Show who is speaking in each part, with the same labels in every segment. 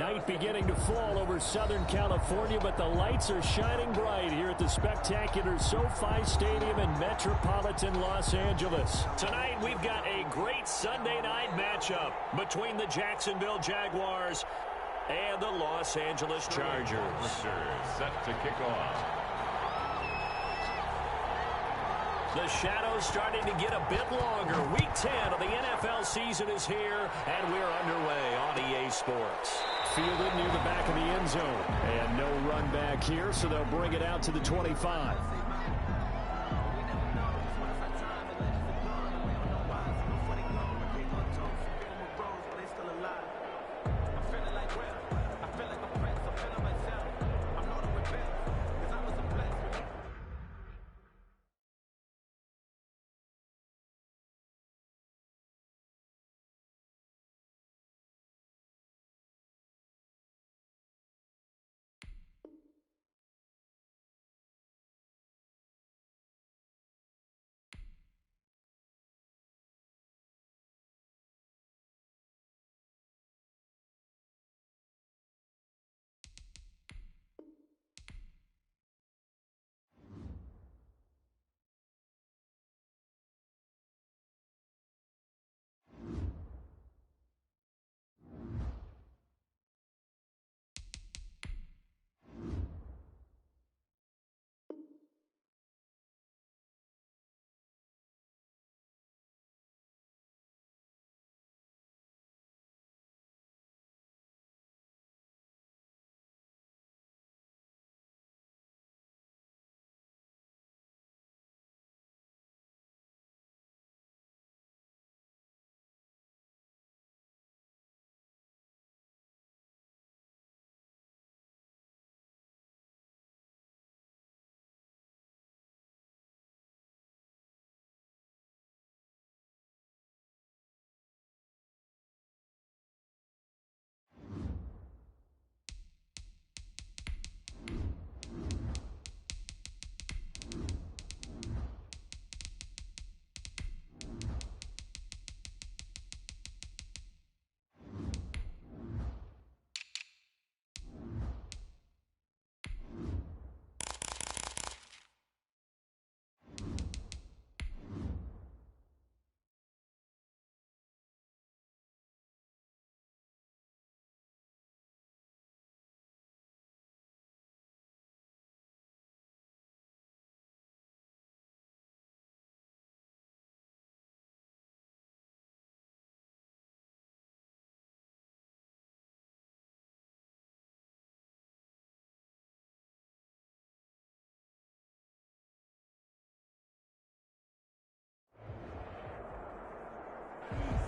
Speaker 1: Night beginning to fall over Southern California, but the lights are shining bright here at the spectacular SoFi Stadium in metropolitan Los Angeles. Tonight, we've got a great Sunday night matchup between the Jacksonville Jaguars and the Los Angeles Chargers.
Speaker 2: Set to kick off.
Speaker 1: The shadow's starting to get a bit longer. Week 10 of the NFL season is here, and we're underway on EA Sports. Fielded near the back of the end zone. And no run back here, so they'll bring it out to the 25.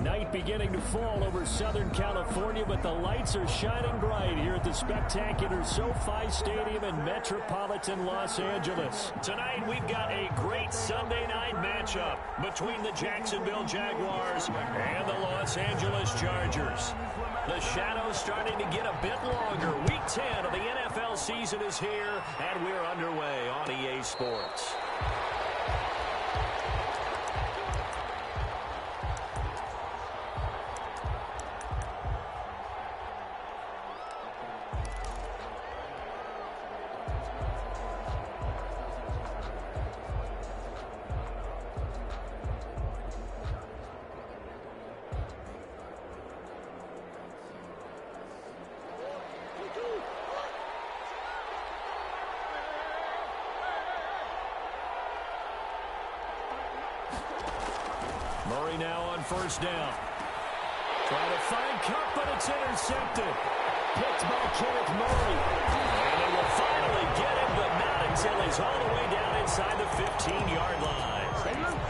Speaker 1: Night beginning to fall over Southern California, but the lights are shining bright here at the spectacular SoFi Stadium in metropolitan Los Angeles. Tonight, we've got a great Sunday night matchup between the Jacksonville Jaguars and the Los Angeles Chargers. The shadow's starting to get a bit longer. Week 10 of the NFL season is here, and we're underway on EA Sports. Murray now on first down. Trying to find Cup, but it's intercepted. Picked by Kenneth Murray. And they will finally get him, but not until he's all the way down inside the 15-yard line.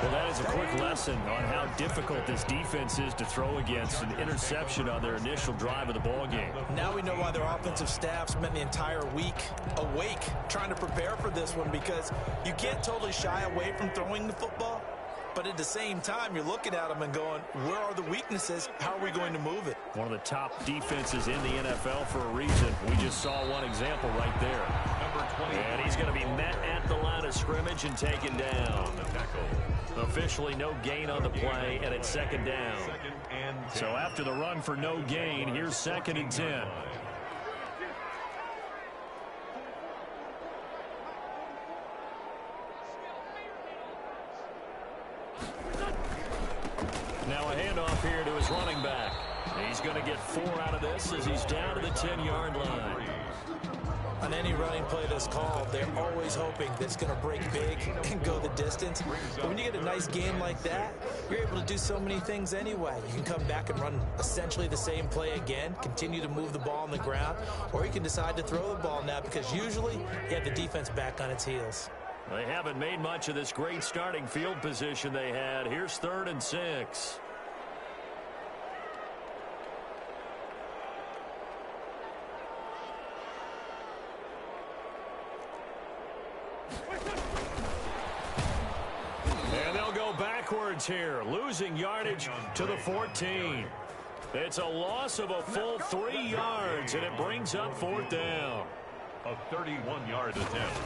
Speaker 1: Well, that is a quick lesson on how difficult this defense is to throw against. An interception on their initial drive of the ballgame.
Speaker 3: Now we know why their offensive staff spent the entire week awake trying to prepare for this one, because you can't totally shy away from throwing the football. But at the same time, you're looking at them and going, where are the weaknesses? How are we going to move it?
Speaker 1: One of the top defenses in the NFL for a reason. We just saw one example right there. And he's going to be met at the line of scrimmage and taken down. Officially no gain on the play, and it's second down. So after the run for no gain, here's 2nd and 10. Now a handoff here to his running back. He's going to get 4 out of this as he's down to the 10-yard line.
Speaker 3: On any running play that's called, they're always hoping that it's going to break big and go the distance. But when you get a nice game like that, you're able to do so many things anyway. You can come back and run essentially the same play again, continue to move the ball on the ground, or you can decide to throw the ball now because usually you have the defense back on its heels.
Speaker 1: They haven't made much of this great starting field position they had. Here's 3rd and 6. And they'll go backwards here, losing yardage to the 14. It's a loss of a full 3 yards, and it brings up 4th down.
Speaker 2: A 31-yard attempt.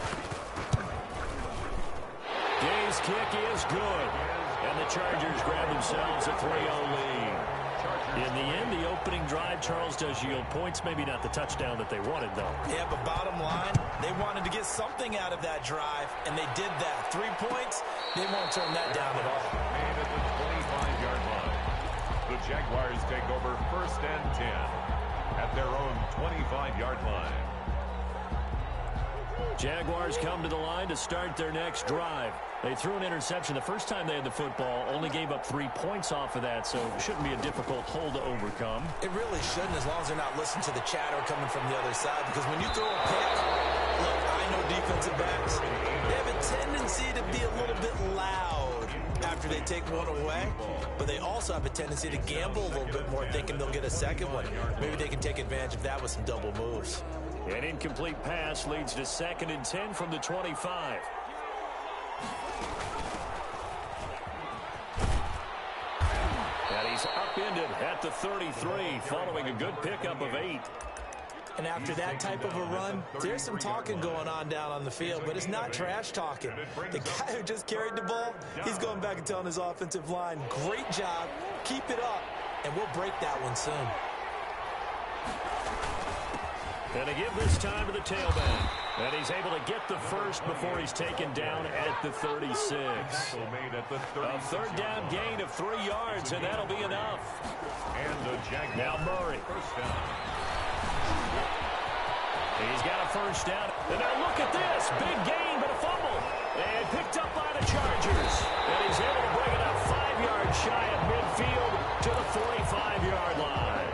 Speaker 1: Gay's kick is good, and the Chargers grab themselves a 3-0 lead. In the end, the opening drive, Charles, does yield points. Maybe not the touchdown that they wanted, though.
Speaker 3: Yeah, but bottom line, they wanted to get something out of that drive, and they did that. 3 points, they won't turn that down at all.
Speaker 2: And at the 25-yard line, the Jaguars take over 1st and 10 at their own 25-yard line.
Speaker 1: Jaguars come to the line to start their next drive. They threw an interception the first time they had the football, only gave up 3 points off of that, so it shouldn't be a difficult hole to overcome.
Speaker 3: It really shouldn't, as long as they're not listening to the chatter coming from the other side, because when you throw a pick, look, I know defensive backs, they have a tendency to be a little bit loud after they take one away, but they also have a tendency to gamble a little bit more, thinking they'll get a second one. Maybe they can take advantage of that with some double moves.
Speaker 1: An incomplete pass leads to 2nd and 10 from the 25. And he's upended at the 33, following a good pickup of 8.
Speaker 3: And after that type of a run, there's some talking going on down on the field, but it's not trash talking. The guy who just carried the ball, he's going back and telling his offensive line, great job, keep it up, and we'll break that one soon.
Speaker 1: And they give this time to the tailback. And he's able to get the first before he's taken down at the 36. A 3rd down gain of 3 yards, and that'll be enough.
Speaker 2: And the Jaguars.
Speaker 1: Now Murray.
Speaker 2: First down.
Speaker 1: He's got a 1st down. And now look at this. Big gain, but a fumble. And picked up by the Chargers. And he's able to bring it up 5 yards shy of midfield to the 45-yard line.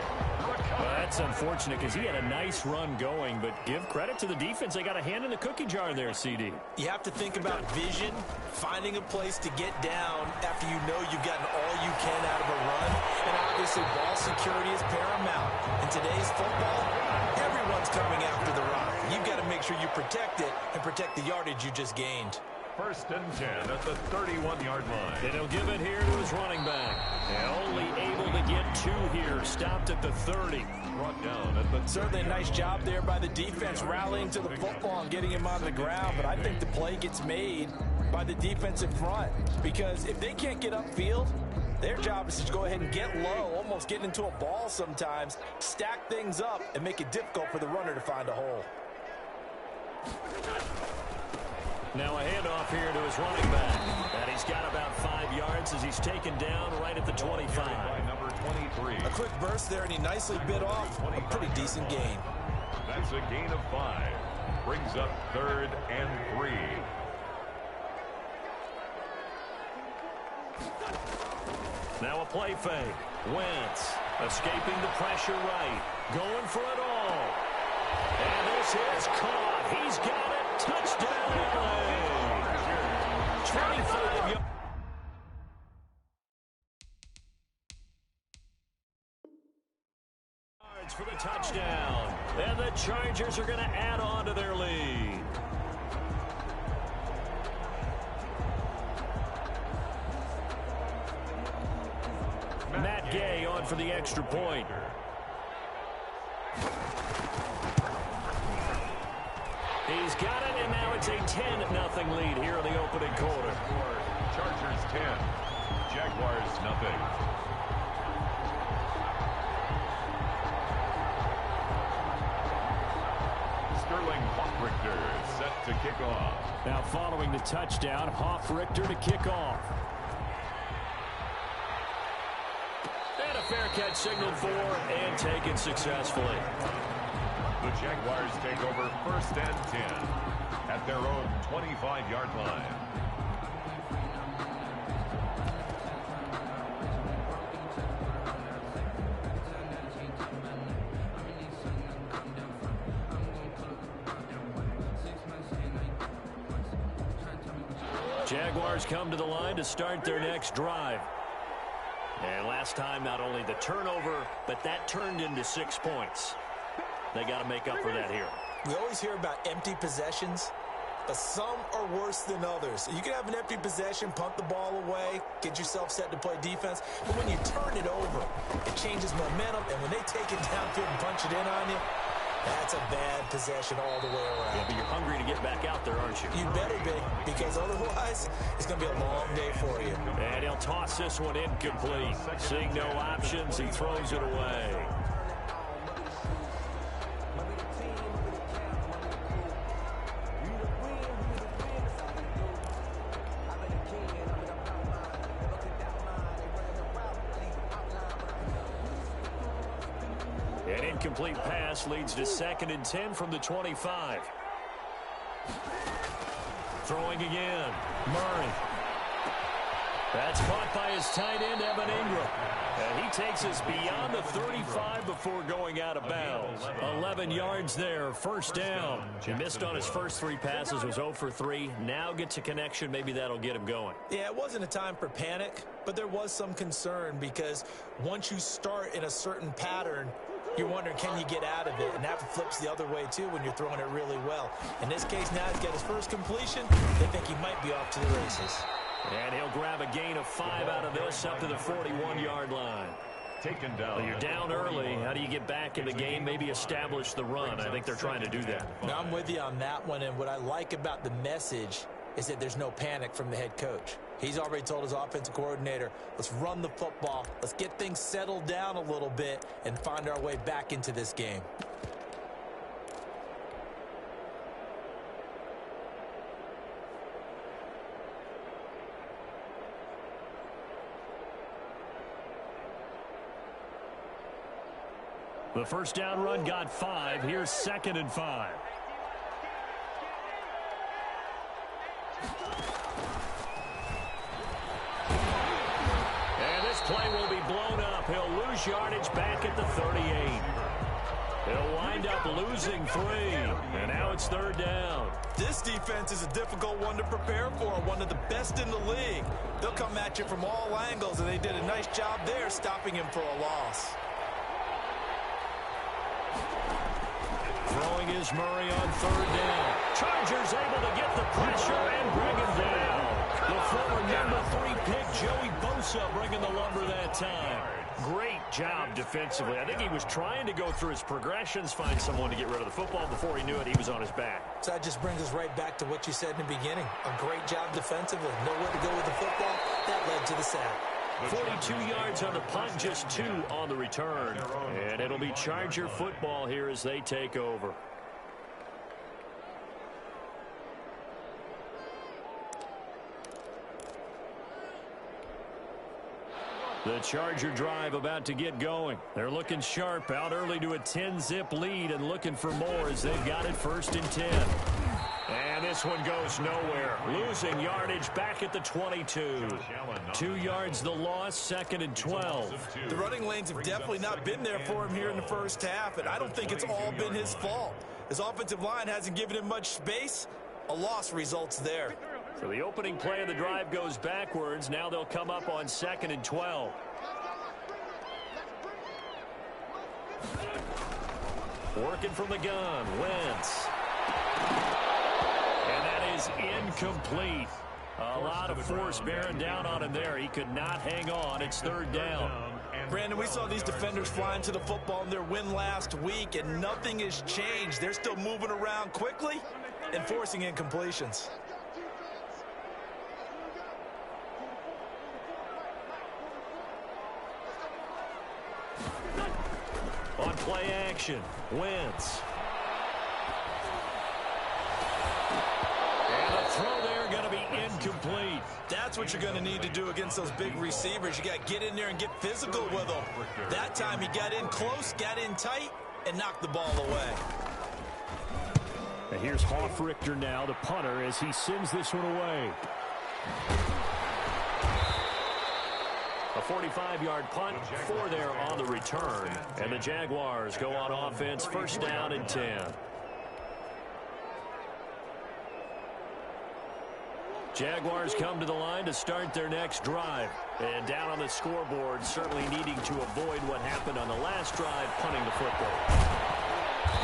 Speaker 1: Well, that's unfortunate because he had a nice run going, but give credit to the defense. They got a hand in the cookie jar there, CD.
Speaker 3: You have to think about vision, finding a place to get down after you know you've gotten all you can out of a run, and obviously ball security is paramount. In today's football, everyone's coming after the rock. You've got to make sure you protect it and protect the yardage you just gained.
Speaker 2: 1st and 10 at the 31-yard line.
Speaker 1: And he'll give it here to his running back. And only able to get 2 here. Stopped at the 30.
Speaker 2: Brought down at the
Speaker 3: Certainly a nice job there by the defense rallying to the football and getting him on the ground. But I think the play gets made by the defensive front. Because if they can't get upfield, their job is to go ahead and get low, almost get into a ball sometimes, stack things up, and make it difficult for the runner to find a hole.
Speaker 1: Now a handoff here to his running back. And he's got about 5 yards as he's taken down right at the 25.
Speaker 2: Number 23.
Speaker 3: A quick burst there, and he nicely bit off a pretty decent gain.
Speaker 2: That's a gain of 5. Brings up 3rd and 3.
Speaker 1: Now a play fake. Wentz escaping the pressure right. Going for it all. And this is caught. He's got it. Touchdown, LA. 25 yards. For the touchdown. And the Chargers are going to add on to their lead. Matt Gay on for the extra point. He's got it, and now it's a 10-0 lead here in the opening quarter.
Speaker 2: Chargers 10, Jaguars nothing. Sterling Hoffrichter set to kick off.
Speaker 1: Now following the touchdown, Hoffrichter to kick off. fair catch signaled for and taken successfully.
Speaker 2: The Jaguars take over 1st and 10 at their own 25-yard line.
Speaker 1: Jaguars come to the line to start their next drive. And last time, not only the turnover, but that turned into 6 points. They got to make up for that here.
Speaker 3: We always hear about empty possessions, but some are worse than others. You can have an empty possession, punt the ball away, get yourself set to play defense, but when you turn it over, it changes momentum, and when they take it downfield and punch it in on you, that's a bad possession all the way around.
Speaker 1: Yeah, but you're hungry to get back out there, aren't you?
Speaker 3: You better be, because otherwise, it's going to be a long day for you.
Speaker 1: And he'll toss this one incomplete. Seeing no options, he throws it away. An incomplete pass leads to 2nd and 10 from the 25. Throwing again. Murray. That's caught by his tight end, Evan Ingram. And he takes us beyond the 35 before going out of bounds. 11 yards there, 1st down. He missed on his first 3 passes, was 0 for 3. Now gets a connection. Maybe that'll get him going.
Speaker 3: Yeah, it wasn't a time for panic, but there was some concern because once you start in a certain pattern, you're wondering, can you get out of it? And that flips the other way, too, when you're throwing it really well. In this case, now he's got his first completion. They think he might be off to the races.
Speaker 1: And he'll grab a gain of 5 out of this up to the 41-yard line.
Speaker 2: Taken down.
Speaker 1: Well, you're down early. How do you get back in the game? Maybe establish the run. I think they're trying to do that.
Speaker 3: Now, I'm with you on that one. And what I like about the message is that there's no panic from the head coach. He's already told his offensive coordinator, let's run the football. Let's get things settled down a little bit and find our way back into this game.
Speaker 1: The 1st down run got 5. Here's 2nd and 5. And this play will be blown up. He'll lose yardage back at the 38. He'll wind up losing 3. And now it's 3rd down.
Speaker 3: This defense is a difficult one to prepare for, one of the best in the league. They'll come at you from all angles, and they did a nice job there stopping him for a loss.
Speaker 1: Throwing is Murray on 3rd down. Chargers able to get the pressure and bring him down. The former number 3 pick, Joey Bosa, bringing the lumber that time. Great job defensively. I think he was trying to go through his progressions, find someone to get rid of the football. Before he knew it, he was on his back.
Speaker 3: So that just brings us right back to what you said in the beginning. A great job defensively. Nowhere to go with the football. That led to the sack.
Speaker 1: 42 yards on the punt, just 2 on the return. And it'll be Charger football here as they take over. The Charger drive about to get going. They're looking sharp, out early to a 10-zip lead and looking for more as they've got it 1st and 10. And this one goes nowhere. Losing yardage back at the 22. 2 yards the loss, 2nd and 12.
Speaker 3: The running lanes have definitely not been there for him here in the first half, and I don't think it's all been his fault. His offensive line hasn't given him much space. A loss results there.
Speaker 1: So the opening play of the drive goes backwards. Now they'll come up on 2nd and 12. Working from the gun, Wentz. And that is incomplete. A lot of force bearing down on him there. He could not hang on. It's 3rd down.
Speaker 3: Brandon, we saw these defenders flying to the football in their win last week, and nothing has changed. They're still moving around quickly and forcing incompletions.
Speaker 1: On play action, Wentz. And a throw there going to be incomplete.
Speaker 3: That's That's what you're going to need to do against those big receivers. You got to get in there and get physical with them. That time he got in close, got in tight, and knocked the ball away.
Speaker 1: And here's Hoffrichter now, the punter, as he sends this one away. A 45-yard punt for there on the return. And the Jaguars go on offense, first down and 10. Jaguars come to the line to start their next drive. And down on the scoreboard, certainly needing to avoid what happened on the last drive, punting the football.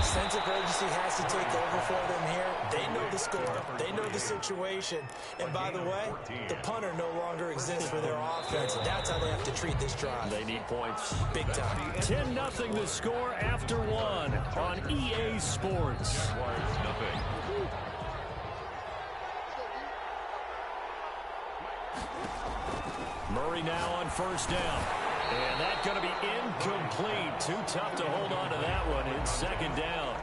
Speaker 3: Sense of urgency has to take over for them here. They know the score. They know the situation. And by the way, the punter no longer exists for their offense. And that's how they have to treat this drive.
Speaker 1: They need points.
Speaker 3: Big time.
Speaker 1: 10-0 the score after one on EA Sports.
Speaker 2: Nothing.
Speaker 1: Murray now on first down. And that's going to be incomplete. Too tough to hold on to that one. It's second down.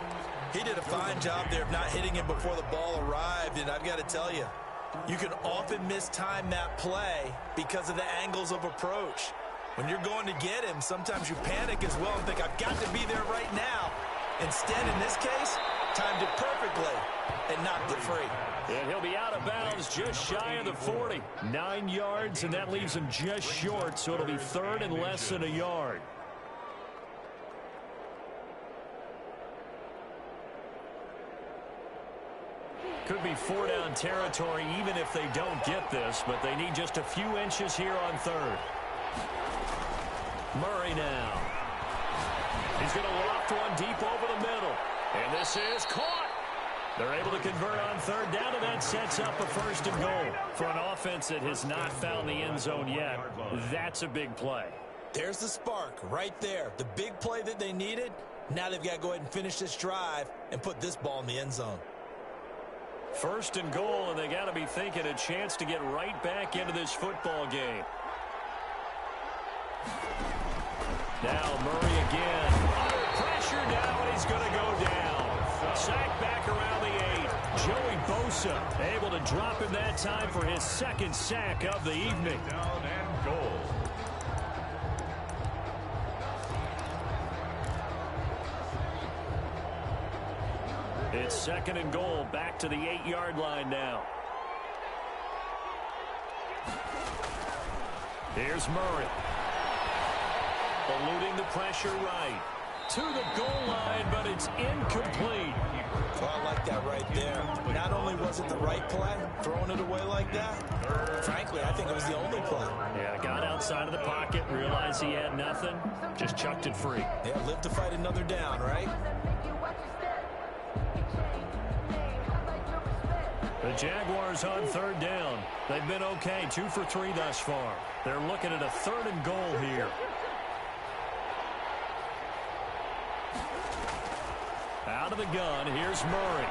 Speaker 3: He did a fine job there of not hitting him before the ball arrived. And I've got to tell you, you can often mistime that play because of the angles of approach. When you're going to get him, sometimes you panic as well and think, I've got to be there right now. Instead, in this case, timed it perfectly and knocked it free.
Speaker 1: And he'll be out of bounds just shy of the 40. 9 yards, and that leaves him just short, so it'll be third and less than a yard. Could be four-down territory even if they don't get this, but they need just a few inches here on third. Murray now. He's going to loft one deep over the middle. And this is caught. They're able to convert on third down, and that sets up a first and goal. For an offense that has not found the end zone yet, that's a big play.
Speaker 3: There's the spark right there. The big play that they needed. Now they've got to go ahead and finish this drive and put this ball in the end zone.
Speaker 1: First and goal, and they got to be thinking a chance to get right back into this football game. Now Murray again. Under pressure now, and he's going to go down. Sack back around the 8. Joey Bosa able to drop him that time for his second sack of the evening.
Speaker 2: Down and goal.
Speaker 1: It's second and goal, back to the 8-yard line now. Here's Murray. Eluding the pressure right. To the goal line, but it's incomplete.
Speaker 3: Well, I like that right there. Not only was it the right play, throwing it away like that, frankly, I think it was the only play.
Speaker 1: Yeah, got outside of the pocket, realized he had nothing, just chucked it free.
Speaker 3: Yeah, live to fight another down, right?
Speaker 1: The Jaguars on third down. They've been okay, 2 for 3 thus far. They're looking at a third and goal here. Out of the gun, here's Murray.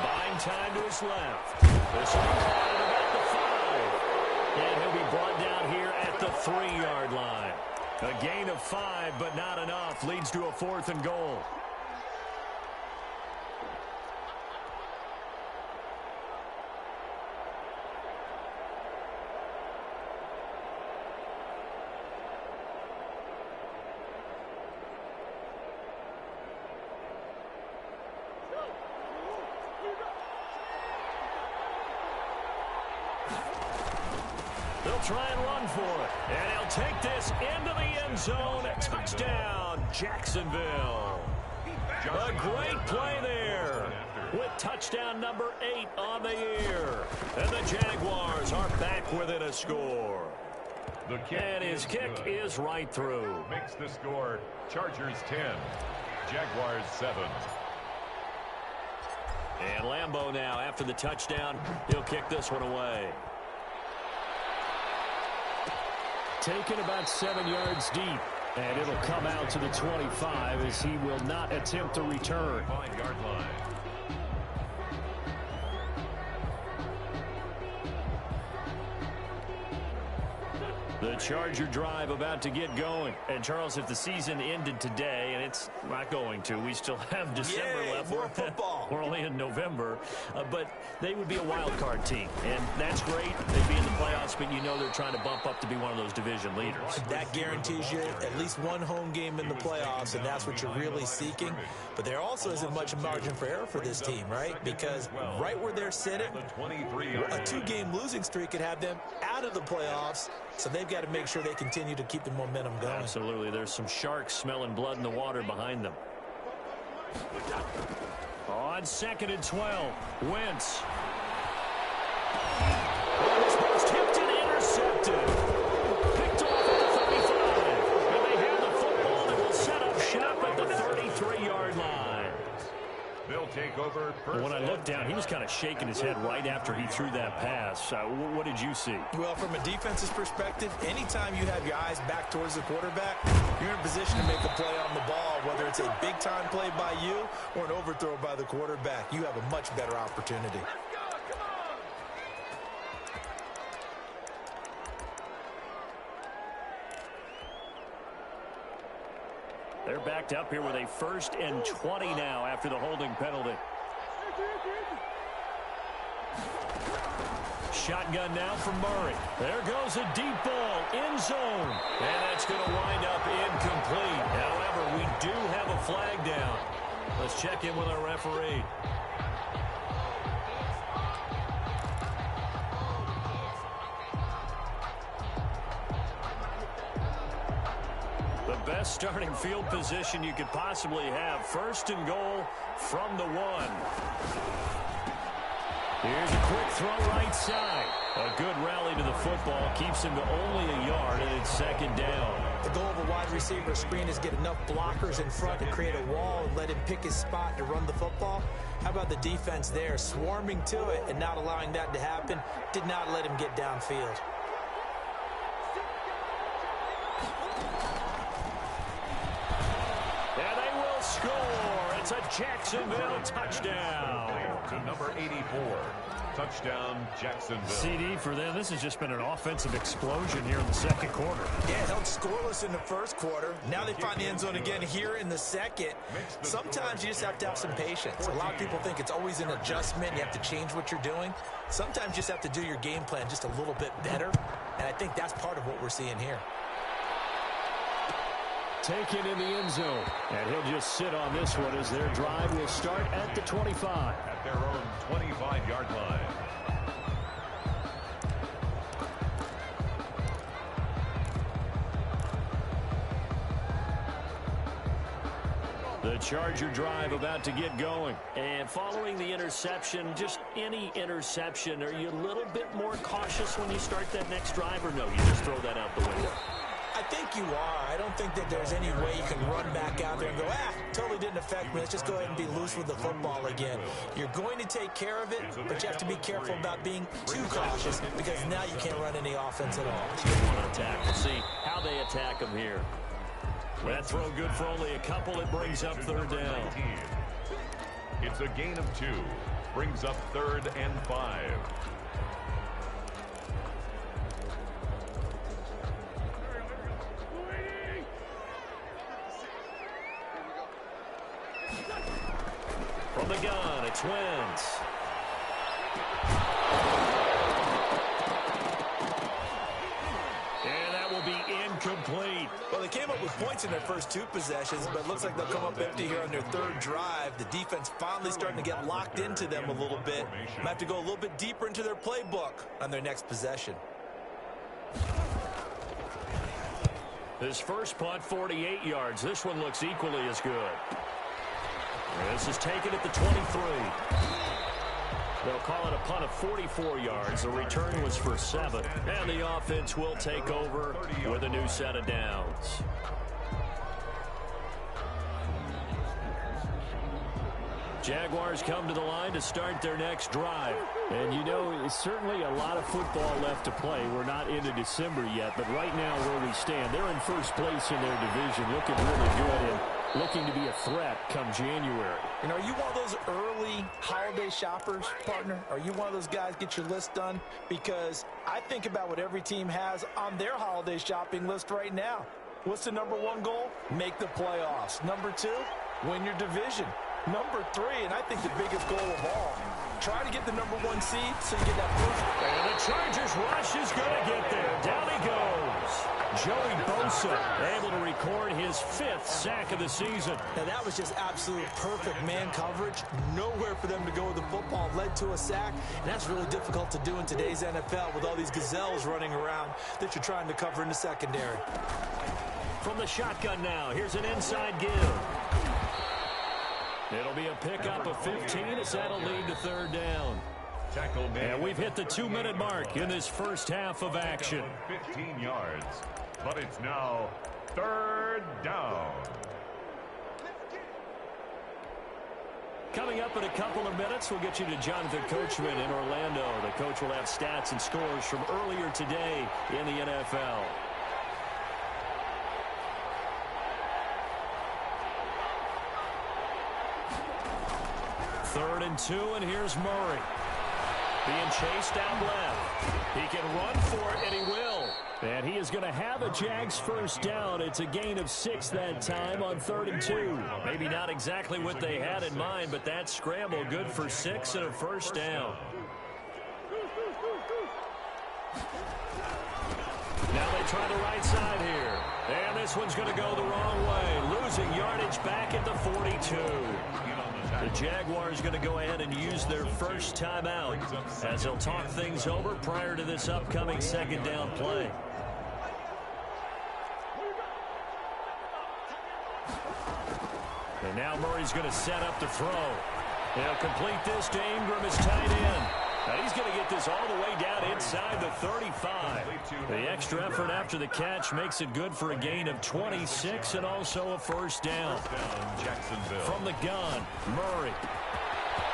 Speaker 1: Buying time to his left. This will be caught at about the 5. And he'll be brought down here at the 3-yard line. A gain of 5, but not enough. Leads to a 4th and goal. They'll try and run for it. And he'll take this into the end zone. Touchdown, Jacksonville. A great play there with touchdown number 8 on the year. And the Jaguars are back within a score. And his kick is right through.
Speaker 2: Makes the score Chargers 10, Jaguars 7.
Speaker 1: And Lambeau now, after the touchdown, he'll kick this one away. Taken about 7 yards deep, and it'll come out to the 25 as he will not attempt to return.
Speaker 2: 5-yard line.
Speaker 1: The The Charger drive about to get going.
Speaker 4: And, Charles, if the season ended today, and it's not going to, we still have December left.
Speaker 3: More football.
Speaker 4: We're only in November. But they would be a wild card team. And that's great. They'd be in the playoffs, but you know they're trying to bump up to be one of those division leaders.
Speaker 3: That guarantees you at least one home game in the playoffs, and that's what you're really seeking. But there also isn't much margin for error for this team, right? Because right where they're sitting, a two-game losing streak could have them out of the playoffs. So they've got to make sure they continue to keep the momentum going.
Speaker 4: Absolutely. There's some sharks smelling blood in the water behind them.
Speaker 1: On 2nd and 12, Wentz. Tipped and intercepted. Picked off at the 35. And they have the football and will set up shop at the 33-yard line.
Speaker 2: They'll take over.
Speaker 1: When I looked down, he was kind of shaking his head right after he threw that pass. What did you see?
Speaker 3: Well, from a defense's perspective, anytime you have your eyes back towards the quarterback, you're in a position to make a play on the ball, whether it's a big-time play by you or an overthrow by the quarterback. You have a much better opportunity.
Speaker 1: They're backed up here with a 1st and 20 now after the holding penalty. Shotgun now from Murray. There goes a deep ball, end zone. And that's going to wind up incomplete. However, we do have a flag down. Let's check in with our referee. The best starting field position you could possibly have. 1st and goal from the 1. Here's a quick throw right side. A good rally to the football. Keeps him to only a yard, and it's 2nd down.
Speaker 3: The goal of a wide receiver screen is get enough blockers in front to create a wall and let him pick his spot to run the football. How about the defense there, swarming to it and not allowing that to happen? Did not let him get downfield.
Speaker 1: And they will score. It's a Jacksonville touchdown.
Speaker 2: To number 84. Touchdown, Jacksonville.
Speaker 1: CD for them. This has just been an offensive explosion here in the 2nd quarter.
Speaker 3: Yeah, held scoreless in the 1st quarter. Now they find the end zone again here in the 2nd. Sometimes you just have to have some patience. A lot of people think it's always an adjustment. You have to change what you're doing. Sometimes you just have to do your game plan just a little bit better. And I think that's part of what we're seeing here.
Speaker 1: Taken in the end zone. And he'll just sit on this one as their drive will start at the 25.
Speaker 2: At their own 25-yard line.
Speaker 1: The Charger drive about to get going. And following the interception, just any interception, are you a little bit more cautious when you start that next drive, or no, you just throw that out the window?
Speaker 3: I think you are. I don't think that there's any way you can run back out there and go, totally didn't affect me. Let's just go ahead and be loose with the football again. You're going to take care of it, but you have to be careful about being too cautious because now you can't run any offense at all.
Speaker 1: Attack. We'll see how they attack them here. That throw good for only a couple. It brings up 3rd down.
Speaker 2: It's a gain of 2. Brings up 3rd and 5.
Speaker 1: From the gun, it's Wentz. And that will be incomplete.
Speaker 3: Well, they came up with points in their first 2 possessions, but it looks like they'll come up empty here on their 3rd drive. The defense finally starting to get locked into them a little bit. Might have to go a little bit deeper into their playbook on their next possession.
Speaker 1: This first punt, 48 yards. This one looks equally as good. This is taken at the 23. They'll call it a punt of 44 yards. The return was for 7. And the offense will take over with a new set of downs. Jaguars come to the line to start their next drive. And you know, certainly a lot of football left to play. We're not into December yet, but right now where we stand, they're in first place in their division, looking really good. And looking to be a threat come January.
Speaker 3: And are you one of those early holiday shoppers, partner? Are you one of those guys get your list done? Because I think about what every team has on their holiday shopping list right now. What's the number one goal? Make the playoffs. Number two, win your division. Number three, and I think the biggest goal of all, try to get the number one seed so you get that first.
Speaker 1: And the Chargers rush is going to get there. Down he goes. Joey Bosa able to record his 5th sack of the season.
Speaker 3: Now that was just absolute perfect man coverage. Nowhere for them to go with the football. Led to a sack, and that's really difficult to do in today's NFL with all these gazelles running around that you're trying to cover in the secondary.
Speaker 1: From the shotgun now, here's an inside give. It'll be a pickup of 15 as that'll lead to 3rd down. And we've hit the 2-minute mark in this first half of action.
Speaker 2: 15 yards, but it's now 3rd down.
Speaker 1: Coming up in a couple of minutes, we'll get you to Jonathan Coachman in Orlando. The coach will have stats and scores from earlier today in the NFL. 3rd and 2, and here's Murray. Being chased out left. He can run for it, and he will. And he is going to have a Jags first down. It's a gain of 6 that time on 3rd and 2. Maybe not exactly what they had in mind, but that scramble good for 6 and a first down. Now they try the right side here. And this one's going to go the wrong way. Losing yardage back at the 42. The Jaguars going to go ahead and use their first timeout as they'll talk things over prior to this upcoming 2nd down play. And now Murray's going to set up to throw. He'll complete this to Ingram, his tight end. And he's going to get this all the way down inside the 35. The extra effort after the catch makes it good for a gain of 26 and also a first down.
Speaker 2: Jacksonville.
Speaker 1: From the gun, Murray.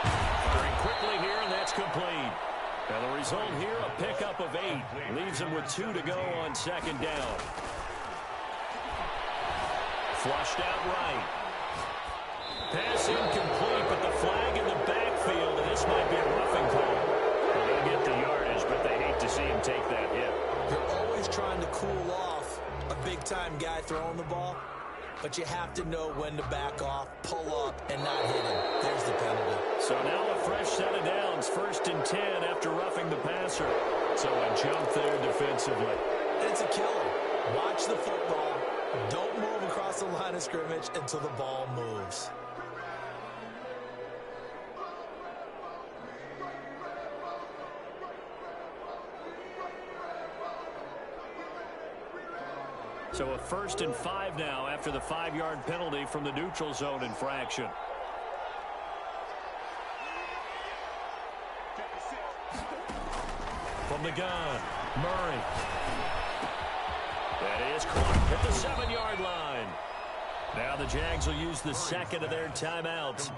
Speaker 1: Firing quickly here, and that's complete. And the result here, a pickup of 8. Leaves him with 2 to go on 2nd down. Flushed out right. Pass incomplete, but the flag in the backfield, and this might be a roughing call. They'll get the yardage, but they hate to see him take that hit.
Speaker 3: You're always trying to cool off a big-time guy throwing the ball, but you have to know when to back off, pull up, and not hit him. There's the penalty.
Speaker 1: So now a fresh set of downs, 1st and 10 after roughing the passer. So a jump there defensively.
Speaker 3: And it's a killer. Watch the football. Don't move across the line of scrimmage until the ball moves.
Speaker 1: So a 1st and 5 now after the 5-yard penalty from the neutral zone infraction. From the gun, Murray. That is clocked at the 7-yard line. Now the Jags will use the 2nd of their timeouts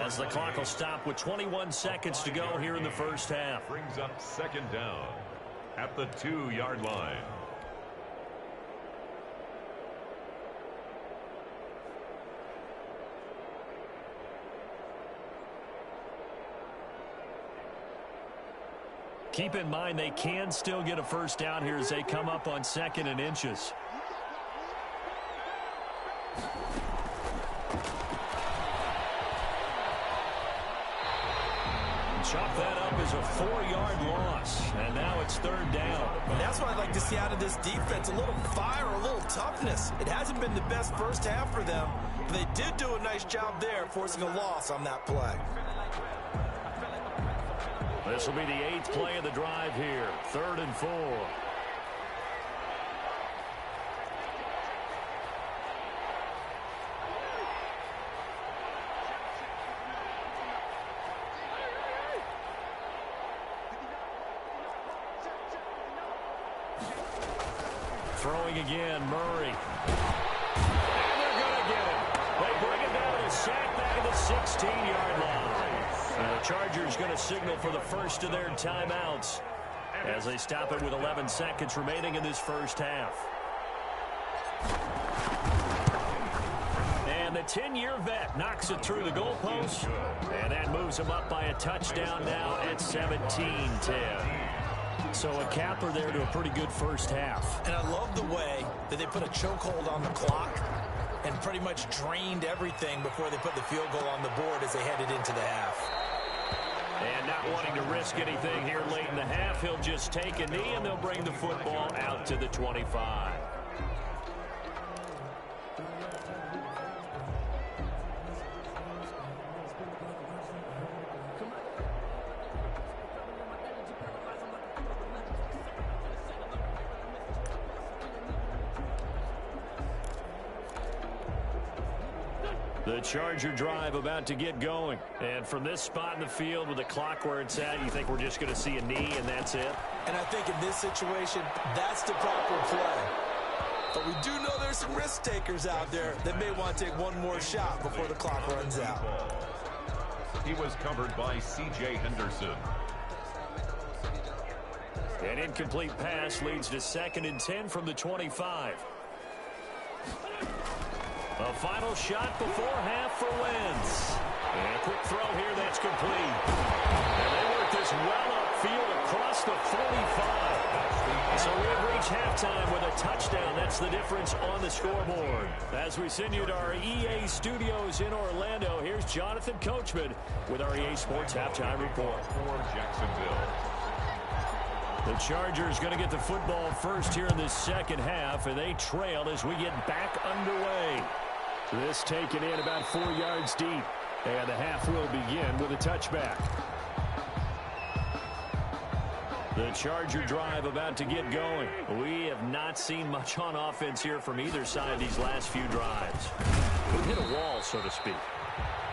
Speaker 1: as the clock will stop with 21 seconds to go here in the first half.
Speaker 2: Brings up 2nd down at the 2-yard line.
Speaker 1: Keep in mind they can still get a first down here as they come up on 2nd and inches. Chop that up as a 4-yard loss, and now it's 3rd down.
Speaker 3: That's what I'd like to see out of this defense, a little fire, a little toughness. It hasn't been the best first half for them, but they did do a nice job there forcing a loss on that play.
Speaker 1: This will be the 8th play of the drive here, 3rd and 4. Throwing again, Murray. And they're going to get him. They bring it down to sack back at the 16-yard line. And the Chargers going to signal for the first of their timeouts as they stop it with 11 seconds remaining in this first half. And the 10-year vet knocks it through the goalpost. And that moves him up by a touchdown now at 17-10. So a capper there to a pretty good first half.
Speaker 3: And I love the way that they put a chokehold on the clock and pretty much drained everything before they put the field goal on the board as they headed into the half.
Speaker 1: And not wanting to risk anything here late in the half, he'll just take a knee and they'll bring the football out to the 25. The Charger drive about to get going. And from this spot in the field with the clock where it's at, you think we're just going to see a knee and that's it?
Speaker 3: And I think in this situation, that's the proper play. But we do know there's some risk takers out there that may want to take one more shot before the clock runs out.
Speaker 2: He was covered by C.J. Henderson.
Speaker 1: An incomplete pass leads to 2nd and 10 from the 25. A final shot before half for Wentz. And a quick throw here that's complete. And they work this well upfield across the 45. So we have reached halftime with a touchdown. That's the difference on the scoreboard. As we send you to our EA studios in Orlando, here's Jonathan Coachman with our EA Sports Halftime Report.
Speaker 2: For Jacksonville.
Speaker 1: The Chargers going to get the football first here in the second half, and they trail as we get back underway. This taken in about 4 yards deep, and the half will begin with a touchback. The Charger drive about to get going. We have not seen much on offense here from either side these last few drives. We've hit a wall, so to speak.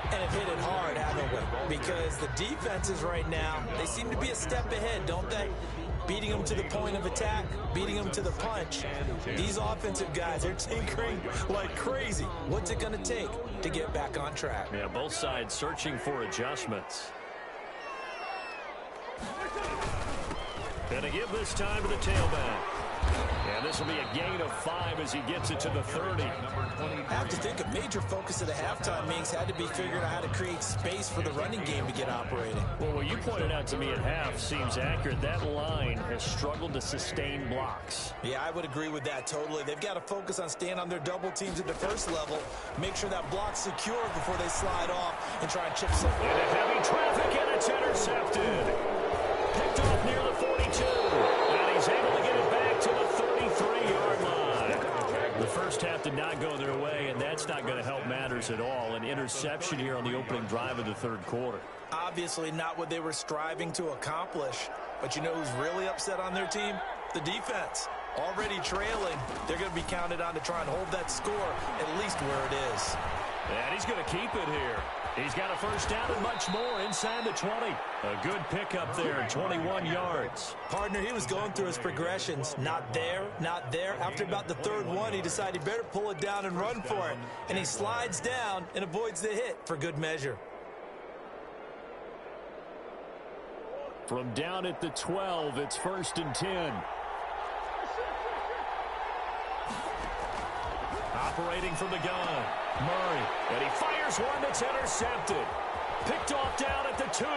Speaker 3: And have hit it hard, haven't we? Because the defenses right now, they seem to be a step ahead, don't they? Beating them to the point of attack, beating them to the punch. These offensive guys are tinkering like crazy. What's it going to take to get back on track?
Speaker 1: Yeah, both sides searching for adjustments. Gonna give this time to the tailback. And this will be a gain of 5 as he gets it to the 30.
Speaker 3: I have to think a major focus of the halftime meetings had to be figuring out how to create space for the running game to get operating.
Speaker 1: Well, what you pointed out to me at half seems accurate. That line has struggled to sustain blocks.
Speaker 3: Yeah, I would agree with that totally. They've got to focus on staying on their double teams at the first level, make sure that block's secure before they slide off and try and chip something.
Speaker 1: Into heavy traffic, and it's intercepted. Picked off near the 42. And he's able to get it back to the 33-yard line. The first half did not go their way, and that's not going to help matters at all. An interception here on the opening drive of the third quarter.
Speaker 3: Obviously not what they were striving to accomplish. But you know who's really upset on their team? The defense. Already trailing, they're going to be counted on to try and hold that score at least where it is.
Speaker 1: And he's going to keep it here. He's got a first down and much more inside the 20. A good pickup there, 21 yards.
Speaker 3: Partner, he was going through his progressions. Not there, not there. After about the third one, he decided he better pull it down and run for it. And he slides down and avoids the hit for good measure.
Speaker 1: From down at the 12, it's 1st and 10. Operating from the gun, Murray. And he fires one that's intercepted. Picked off down at the 2.